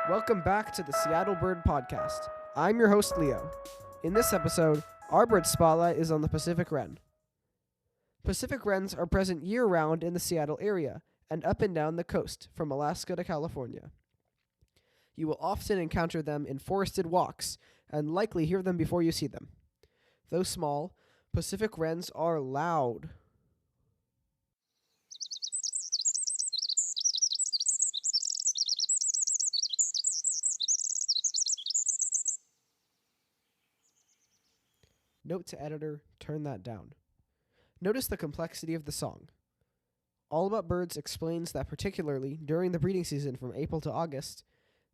Welcome back to the Seattle Bird Podcast. I'm your host, Leo. In this episode, our bird spotlight is on the Pacific Wren. Pacific wrens are present year-round in the Seattle area and up and down the coast from Alaska to California. You will often encounter them in forested walks and likely hear them before you see them. Though small, Pacific wrens are loud. Note to editor, turn that down. Notice the complexity of the song. All About Birds explains that particularly during the breeding season from April to August,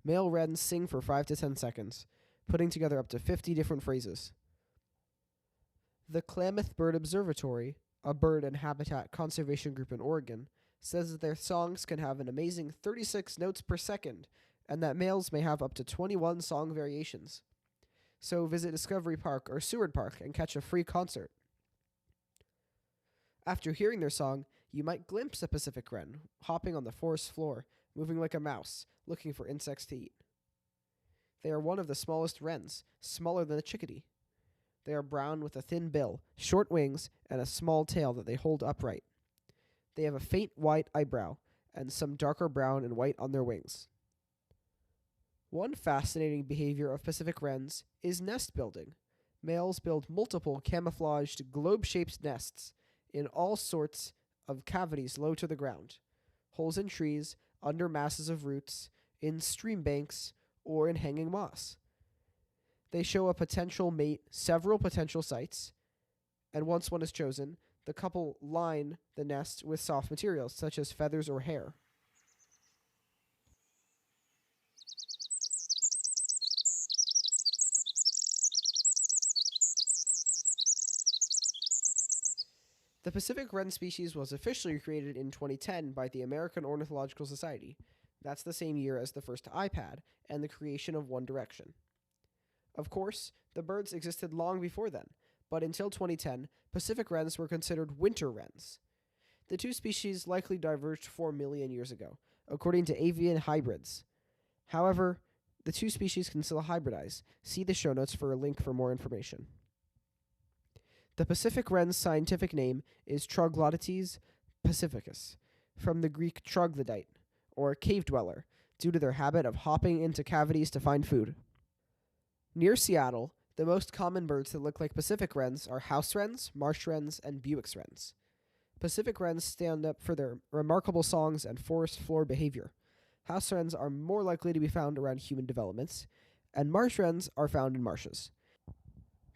male wrens sing for 5 to 10 seconds, putting together up to 50 different phrases. The Klamath Bird Observatory, a bird and habitat conservation group in Oregon, says that their songs can have an amazing 36 notes per second, and that males may have up to 21 song variations. So visit Discovery Park or Seward Park and catch a free concert. After hearing their song, you might glimpse a Pacific wren hopping on the forest floor, moving like a mouse, looking for insects to eat. They are one of the smallest wrens, smaller than a chickadee. They are brown with a thin bill, short wings, and a small tail that they hold upright. They have a faint white eyebrow and some darker brown and white on their wings. One fascinating behavior of Pacific wrens is nest building. Males build multiple camouflaged globe-shaped nests in all sorts of cavities low to the ground, holes in trees, under masses of roots, in stream banks, or in hanging moss. They show a potential mate several potential sites, and once one is chosen, the couple line the nest with soft materials such as feathers or hair. The Pacific wren species was officially created in 2010 by the American Ornithological Society. That's the same year as the first iPad and the creation of One Direction. Of course, the birds existed long before then, but until 2010, Pacific wrens were considered winter wrens. The two species likely diverged 4 million years ago, according to avian hybrids. However, the two species can still hybridize. See the show notes for a link for more information. The Pacific wren's scientific name is Troglodytes pacificus, from the Greek troglodyte, or cave dweller, due to their habit of hopping into cavities to find food. Near Seattle, the most common birds that look like Pacific wrens are house wrens, marsh wrens, and Bewick's wrens. Pacific wrens stand up for their remarkable songs and forest floor behavior. House wrens are more likely to be found around human developments, and marsh wrens are found in marshes.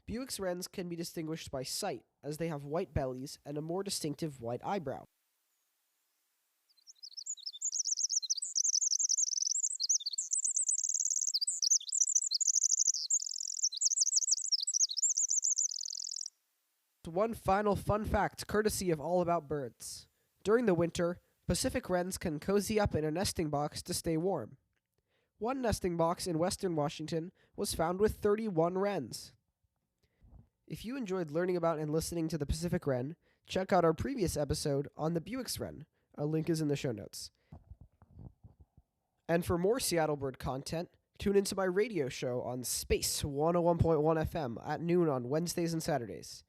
Bewick's wrens can be distinguished by sight, as they have white bellies and a more distinctive white eyebrow. One final fun fact, courtesy of All About Birds. During the winter, Pacific wrens can cozy up in a nesting box to stay warm. One nesting box in western Washington was found with 31 wrens. If you enjoyed learning about and listening to the Pacific wren, check out our previous episode on the Bewick's wren. A link is in the show notes. And for more Seattle bird content, tune into my radio show on Space 101.1 FM at noon on Wednesdays and Saturdays.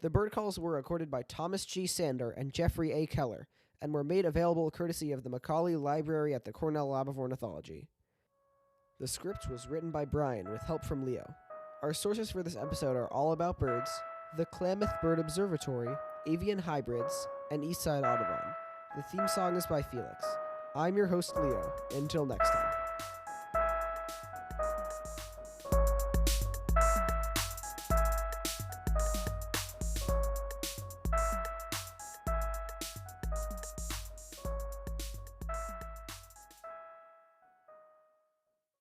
The bird calls were recorded by Thomas G. Sander and Jeffrey A. Keller, and were made available courtesy of the Macaulay Library at the Cornell Lab of Ornithology. The script was written by Brian with help from Leo. Our sources for this episode are All About Birds, the Klamath Bird Observatory, Avian Hybrids, and Eastside Audubon. The theme song is by Felix. I'm your host, Leo. Until next time.